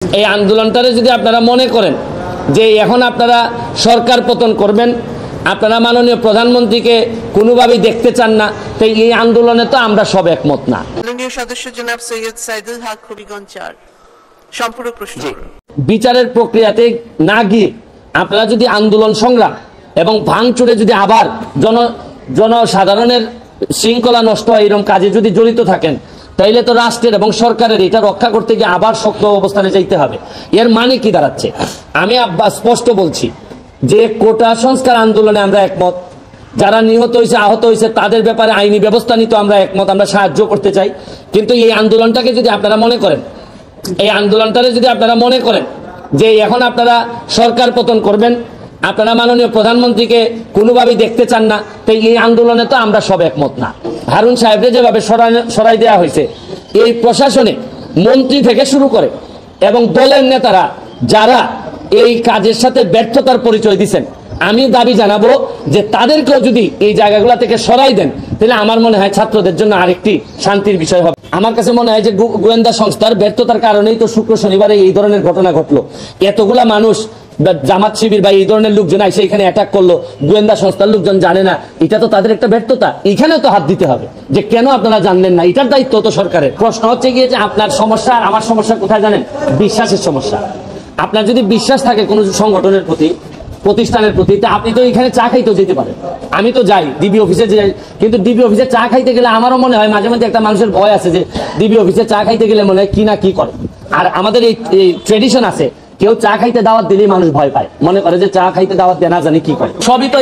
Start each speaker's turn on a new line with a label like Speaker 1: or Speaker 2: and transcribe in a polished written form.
Speaker 1: এই আন্দোলনটারে যদি আপনারা মনে করেন যে এখন আপনারা সরকার পতন করবেন, আপনারা মাননীয় প্রধানমন্ত্রীকে কোনোভাবেই দেখতে চান না, তো এই আন্দোলনে তো আমরা সব একমত না।
Speaker 2: মাননীয় সদস্য জনাব সৈয়দ সাইদুল হক হবিগঞ্জ ৪ সম্পূর্ণ প্রশ্ন।
Speaker 1: বিচারের প্রক্রিয়াতে না গিয়ে আপনারা যদি আন্দোলন সংগ্রাম এবং ভাঙচুরে যদি আবার জনসাধারণের শৃঙ্খলা নষ্ট হয় এরকম কাজে যদি জড়িত থাকেন, তাইলে তো রাষ্ট্রের এবং সরকারের এটা রক্ষা করতে গিয়ে আবার শক্ত অবস্থানে যাইতে হবে। এর মানে কি দাঁড়াচ্ছে? আমি স্পষ্ট বলছি যে কোটা সংস্কার আন্দোলনে আমরা একমত, যারা নিহত হয়েছে আহত হয়েছে তাদের ব্যাপারে আইনি ব্যবস্থা নিতে আমরা একমত, আমরা সাহায্য করতে চাই। কিন্তু এই আন্দোলনটাকে যদি আপনারা মনে করেন, এই আন্দোলনটারে যদি আপনারা মনে করেন যে এখন আপনারা সরকার পতন করবেন, আপনারা মাননীয় প্রধানমন্ত্রীকে কোনোভাবেই দেখতে চান না, তো এই আন্দোলনে তো আমরা সব একমত না। হারুন সাহেবকে যেভাবে সরাই দেওয়া হয়েছে, এই প্রশাসনে মন্ত্রী থেকে শুরু করে এবং দলের নেতারা যারা এই কাজের সাথে ব্যর্থতার পরিচয় দিচ্ছেন, আমি দাবি জানাবো যে তাদেরকেও যদি এই জায়গাগুলো থেকে সরাই দেন, তাহলে আমার মনে হয় ছাত্রদের জন্য আরেকটি শান্তির বিষয় হবে। আমার কাছে মনে হয় যে গোয়েন্দা সংস্থার ব্যর্থতার কারণেই তো শুক্র শনিবারে এই ধরনের ঘটনা ঘটলো। এতগুলা মানুষ জামাত শিবির বা এই ধরনের লোকজন এসে এখানে অ্যাটাক করলো, গোয়েন্দা সংস্থার লোকজন জানে না, এটা তো তাদের একটা ব্যর্থতা। এখানে তো হাত দিতে হবে যে কেন আপনারা জানলেন না, এটার দায়িত্ব তো সরকারের। প্রশ্ন হচ্ছে গিয়ে যে আপনার সমস্যা আর আমার সমস্যা কোথায় জানেন? বিশ্বাসের সমস্যা। আপনার যদি বিশ্বাস থাকে কোনো সংগঠনের প্রতি, প্রতিষ্ঠানের প্রতি, তা আপনি তো এখানে চা খাইতেও যেতে পারেন। আমি তো যাই ডিবি অফিসে যাই, কিন্তু ডিবি অফিসে চা খাইতে গেলে আমারও মনে হয় মাঝে মাঝে একটা মানুষের ভয় আছে যে ডিবি অফিসে চা খাইতে গেলে মনে হয় কি না কি করে। আর আমাদের এই ট্রেডিশন আছে, কেউ চা খাইতে দাওয়াত দিলেই মানুষ ভয় পায়, মনে করে যে চা খাইতে দাওয়াত দেয় না জানি কি করে। সবই তো